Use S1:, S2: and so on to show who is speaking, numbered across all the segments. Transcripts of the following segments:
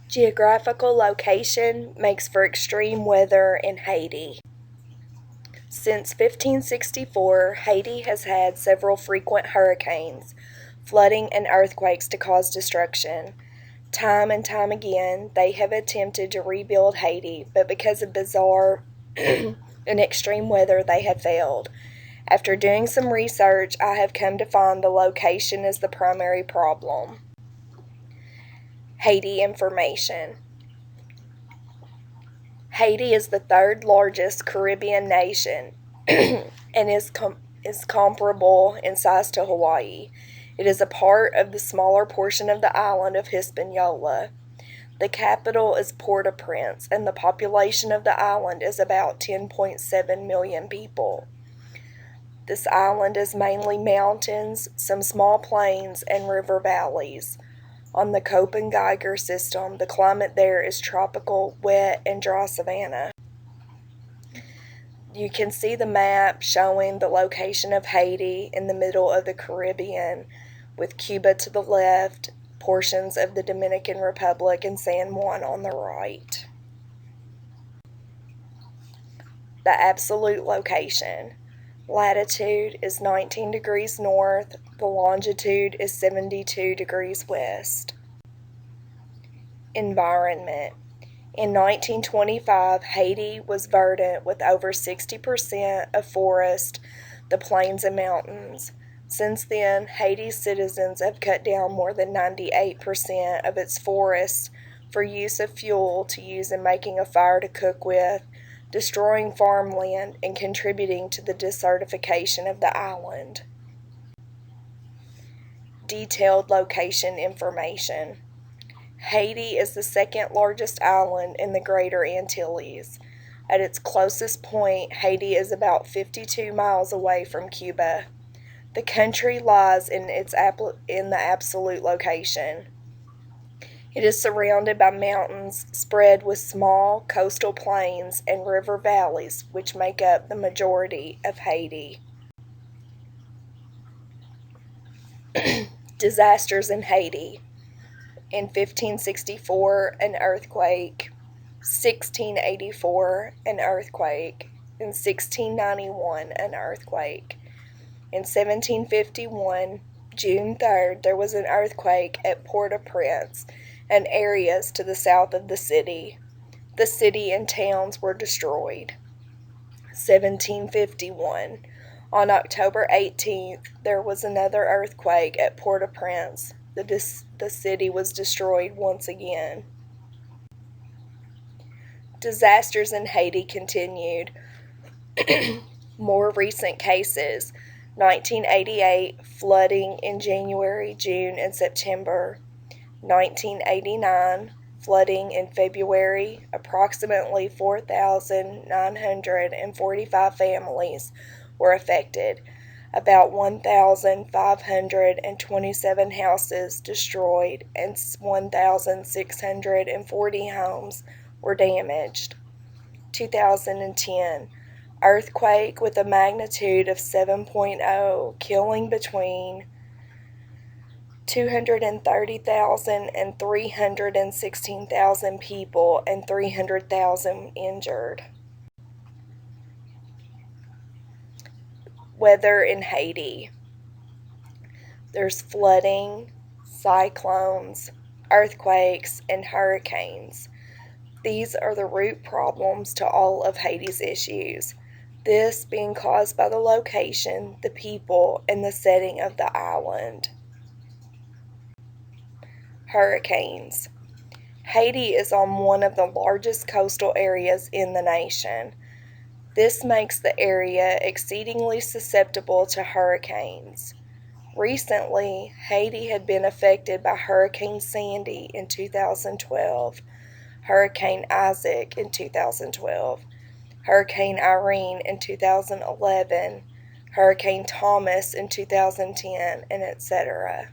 S1: Geographical location makes for extreme weather in Haiti. Since 1564, Haiti has had several frequent hurricanes, flooding, and earthquakes to cause destruction. Time and time again, they have attempted to rebuild Haiti, but because of bizarre and extreme weather, they have failed. After doing some research, I have come to find the location is the primary problem. Haiti information. Haiti is the third largest Caribbean nation and is comparable in size to Hawaii. It is a part of the smaller portion of the island of Hispaniola. The capital is Port-au-Prince, and the population of the island is about 10.7 million people. This island is mainly mountains, some small plains, and river valleys. On the Köppen-Geiger system, the climate there is tropical, wet, and dry savanna. You can see the map showing the location of Haiti in the middle of the Caribbean, with Cuba to the left, portions of the Dominican Republic, and San Juan on the right. The absolute location. Latitude is 19 degrees north, the longitude is 72 degrees west. Environment. In 1925, Haiti was verdant with over 60% of forest, the plains and mountains. Since then, Haiti's citizens have cut down more than 98% of its forests for use of fuel to use in making a fire to cook with, destroying farmland, and contributing to the desertification of the island. Detailed location information. Haiti is the second largest island in the Greater Antilles. At its closest point, Haiti is about 52 miles away from Cuba. The country lies in the absolute location. It is surrounded by mountains spread with small coastal plains and river valleys, which make up the majority of Haiti. Disasters in Haiti. In 1564, an earthquake. 1684, an earthquake. In 1691, an earthquake. In 1751, June 3rd, there was an earthquake at Port-au-Prince and areas to the south of the city. The city and towns were destroyed. 1751. On October 18th, there was another earthquake at Port-au-Prince. The city was destroyed once again. Disasters in Haiti continued. More recent cases. 1988, flooding in January, June, and September. 1989, flooding in February. Approximately 4,945 families were affected. About 1,527 houses destroyed and 1,640 homes were damaged. 2010, earthquake with a magnitude of 7.0, killing between 230,000 and 316,000 people and 300,000 injured. Weather in Haiti. There's flooding, cyclones, earthquakes, and hurricanes. These are the root problems to all of Haiti's issues, this being caused by the location, the people, and the setting of the island. Hurricanes. Haiti is on one of the largest coastal areas in the nation. This makes the area exceedingly susceptible to hurricanes. Recently, Haiti had been affected by Hurricane Sandy in 2012, Hurricane Isaac in 2012, Hurricane Irene in 2011, Hurricane Thomas in 2010, and etc.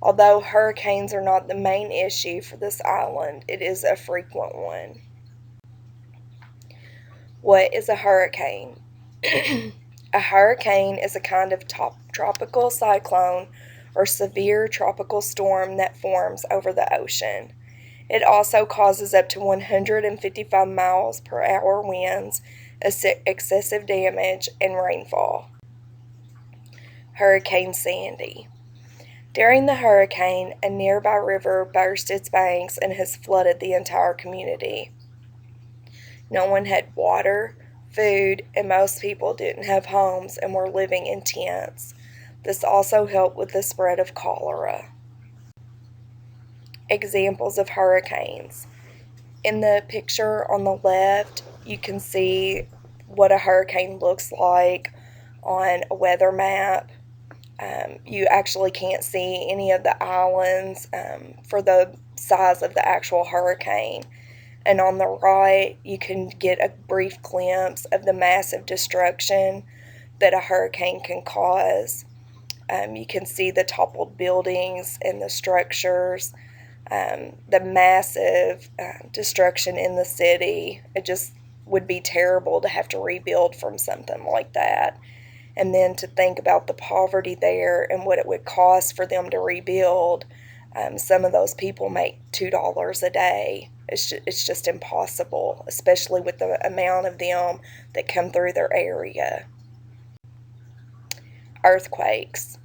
S1: Although hurricanes are not the main issue for this island, it is a frequent one. What is a hurricane? A hurricane is a kind of tropical cyclone or severe tropical storm that forms over the ocean. It also causes up to 155 miles per hour winds, excessive damage, and rainfall. Hurricane Sandy. During the hurricane, a nearby river burst its banks and has flooded the entire community. No one had water, food, and most people didn't have homes and were living in tents. This also helped with the spread of cholera. Examples of hurricanes. In the picture on the left, you can see what a hurricane looks like on a weather map. You actually can't see any of the islands for the size of the actual hurricane. And on the right, you can get a brief glimpse of the massive destruction that a hurricane can cause. You can see the toppled buildings and the structures, the massive destruction in the city. It just would be terrible to have to rebuild from something like that. And then to think about the poverty there and what it would cost for them to rebuild. Some of those people make $2 a day. It's just impossible, especially with the amount of them that come through their area. Earthquakes.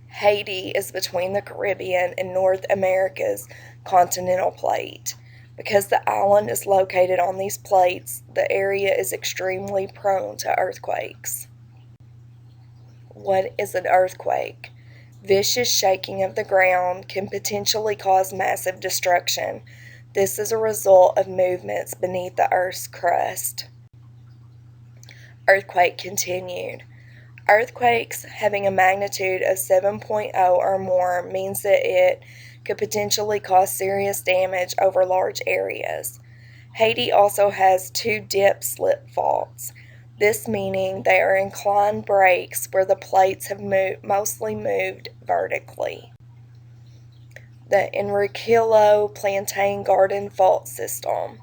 S1: Haiti is between the Caribbean and North America's continental plate. Because the island is located on these plates, the area is extremely prone to earthquakes. What is an earthquake? Vicious shaking of the ground can potentially cause massive destruction. This is a result of movements beneath the Earth's crust. Earthquake continued. Earthquakes having a magnitude of 7.0 or more means that it could potentially cause serious damage over large areas. Haiti also has 2 dip-slip faults. This meaning they are inclined breaks where the plates have mostly moved vertically. The Enriquillo Plantain Garden Fault System.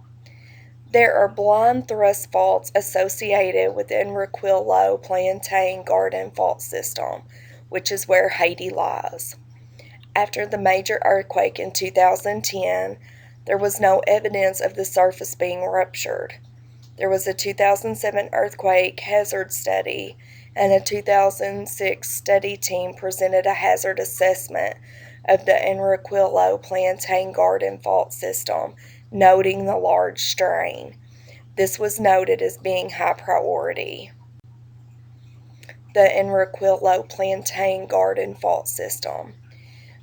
S1: There are blind thrust faults associated with the Enriquillo Plantain Garden Fault System, which is where Haiti lies. After the major earthquake in 2010, there was no evidence of the surface being ruptured. There was a 2007 earthquake hazard study, and a 2006 study team presented a hazard assessment of the Enriquillo Plantain Garden Fault System, noting the large strain. This was noted as being high priority. The Enriquillo Plantain Garden Fault System.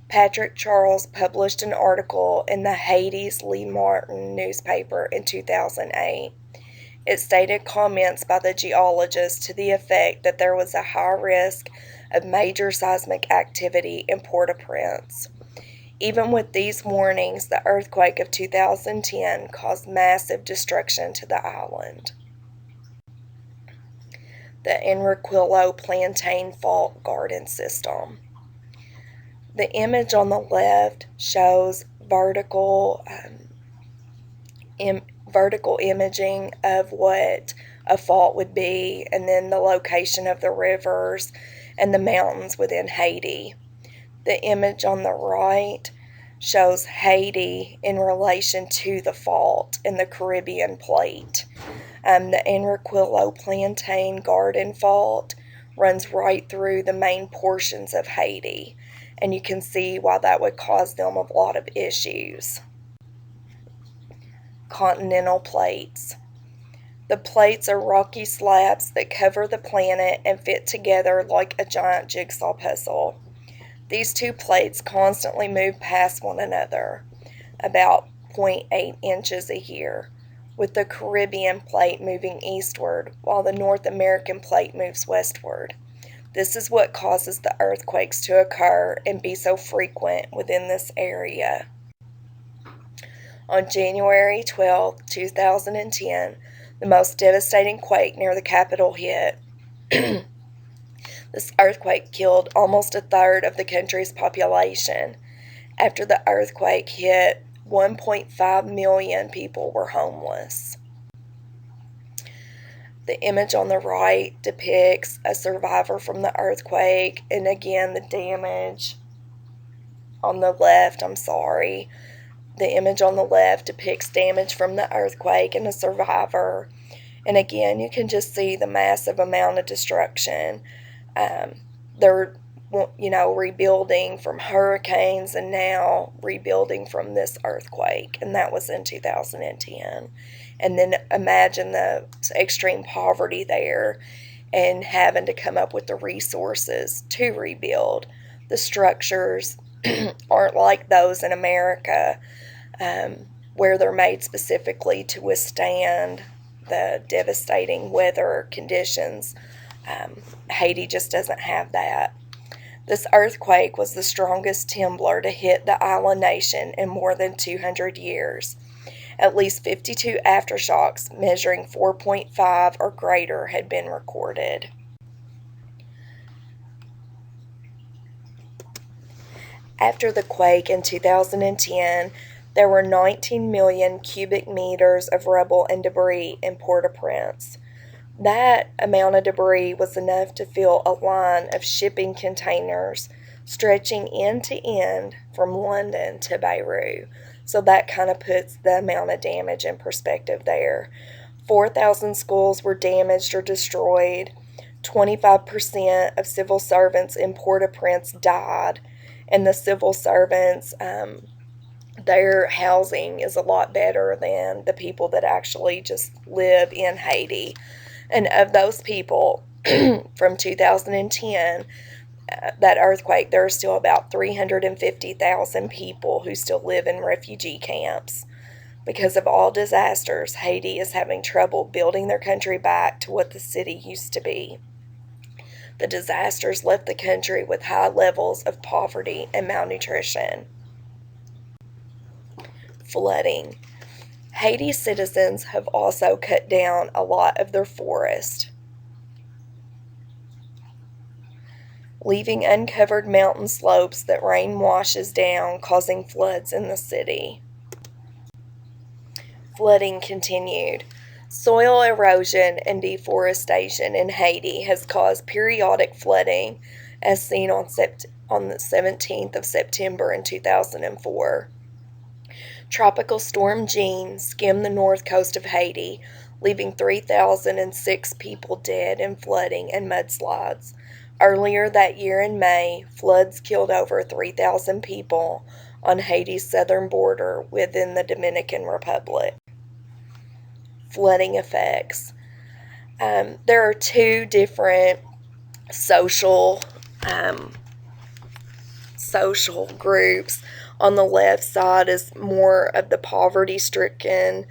S1: Patrick Charles published an article in the Haiti's Le Matin newspaper in 2008. It stated comments by the geologist to the effect that there was a high risk of major seismic activity in Port-au-Prince. Even with these warnings, the earthquake of 2010 caused massive destruction to the island. The Enriquillo Plantain Fault Garden System. The image on the left shows vertical imaging of what a fault would be, and then the location of the rivers and the mountains within Haiti. The image on the right shows Haiti in relation to the fault in the Caribbean plate. The Enriquillo Plantain Garden Fault runs right through the main portions of Haiti, and you can see why that would cause them a lot of issues. Continental plates. The plates are rocky slabs that cover the planet and fit together like a giant jigsaw puzzle. These 2 plates constantly move past one another, about 0.8 inches a year, with the Caribbean plate moving eastward while the North American plate moves westward. This is what causes the earthquakes to occur and be so frequent within this area. On January 12, 2010, the most devastating quake near the capital hit. This earthquake killed almost a third of the country's population. After the earthquake hit, 1.5 million people were homeless. The image on the right depicts a survivor from the earthquake, and again the damage on the left, The image on the left depicts damage from the earthquake and a survivor. And again, you can just see the massive amount of destruction. They're, rebuilding from hurricanes and now rebuilding from this earthquake. And that was in 2010. And then imagine the extreme poverty there and having to come up with the resources to rebuild. The structures aren't like those in America, where they're made specifically to withstand the devastating weather conditions. Haiti just doesn't have that. This earthquake was the strongest trembler to hit the island nation in more than 200 years. At least 52 aftershocks measuring 4.5 or greater had been recorded. After the quake in 2010, there were 19 million cubic meters of rubble and debris in Port-au-Prince. That amount of debris was enough to fill a line of shipping containers stretching end to end from London to Beirut. So that kind of puts the amount of damage in perspective there. 4,000 schools were damaged or destroyed. 25% of civil servants in Port-au-Prince died. And the civil servants, their housing is a lot better than the people that actually just live in Haiti. And of those people from 2010, that earthquake, there are still about 350,000 people who still live in refugee camps. Because of all disasters, Haiti is having trouble building their country back to what the city used to be. The disasters left the country with high levels of poverty and malnutrition. Flooding. Haiti's citizens have also cut down a lot of their forest, leaving uncovered mountain slopes that rain washes down, causing floods in the city. Flooding continued. Soil erosion and deforestation in Haiti has caused periodic flooding, as seen on the 17th of September in 2004. Tropical Storm Jean skimmed the north coast of Haiti, leaving 3,006 people dead in flooding and mudslides. Earlier that year in May, floods killed over 3,000 people on Haiti's southern border within the Dominican Republic. Flooding effects. There are two different social groups. On the left side is more of the poverty-stricken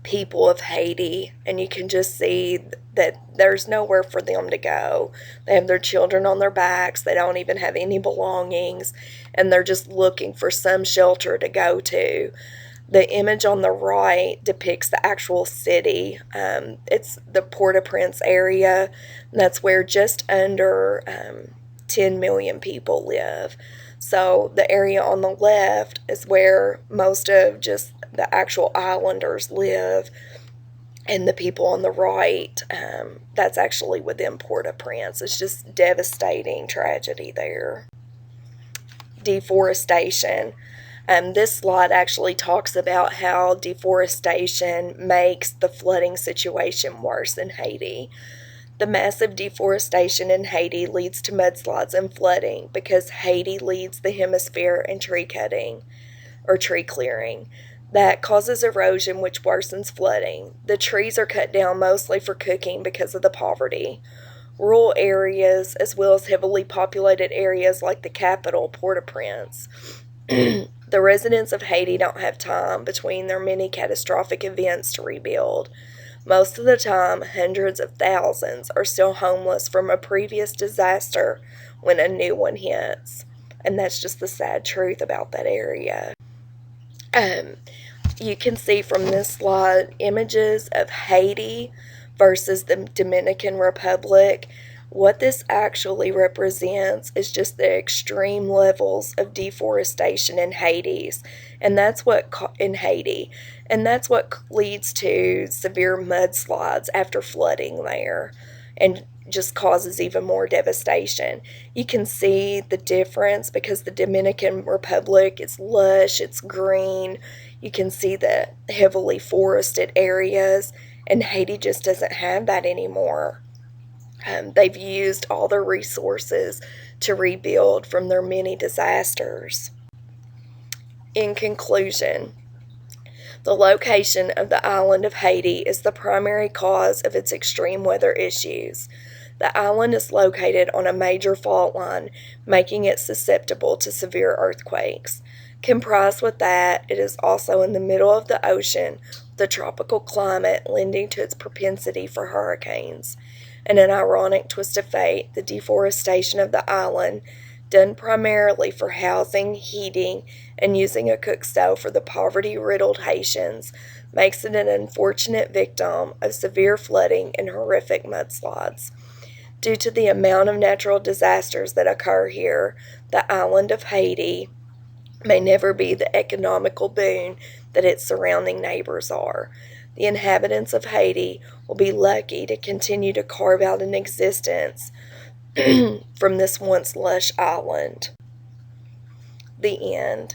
S1: people of Haiti, and you can just see that there's nowhere for them to go. They have their children on their backs, they don't even have any belongings, and they're just looking for some shelter to go to. The image on the right depicts the actual city. It's the Port-au-Prince area. That's where just under 10 million people live. So the area on the left is where most of just the actual islanders live. And the people on the right, that's actually within Port-au-Prince. It's just devastating tragedy there. Deforestation. This slide actually talks about how deforestation makes the flooding situation worse in Haiti. The massive deforestation in Haiti leads to mudslides and flooding because Haiti leads the hemisphere in tree cutting or tree clearing. That causes erosion, which worsens flooding. The trees are cut down mostly for cooking because of the poverty. Rural areas, as well as heavily populated areas like the capital, Port-au-Prince. The residents of Haiti don't have time between their many catastrophic events to rebuild. Most of the time, hundreds of thousands are still homeless from a previous disaster when a new one hits. And that's just the sad truth about that area. You can see from this slide images of Haiti versus the Dominican Republic. What this actually represents is just the extreme levels of deforestation in Haiti, and that's what leads to severe mudslides after flooding there. And just causes even more devastation. You can see the difference because the Dominican Republic is lush, it's green. You can see the heavily forested areas, and Haiti just doesn't have that anymore. They've used all their resources to rebuild from their many disasters. In conclusion, the location of the island of Haiti is the primary cause of its extreme weather issues. The island is located on a major fault line, making it susceptible to severe earthquakes. Comprised with that, it is also in the middle of the ocean, with a tropical climate lending to its propensity for hurricanes. In an ironic twist of fate, the deforestation of the island, done primarily for housing, heating, and using a cook stove for the poverty-riddled Haitians, makes it an unfortunate victim of severe flooding and horrific mudslides. Due to the amount of natural disasters that occur here, the island of Haiti may never be the economical boon that its surrounding neighbors are. The inhabitants of Haiti will be lucky to continue to carve out an existence from this once lush island. The end.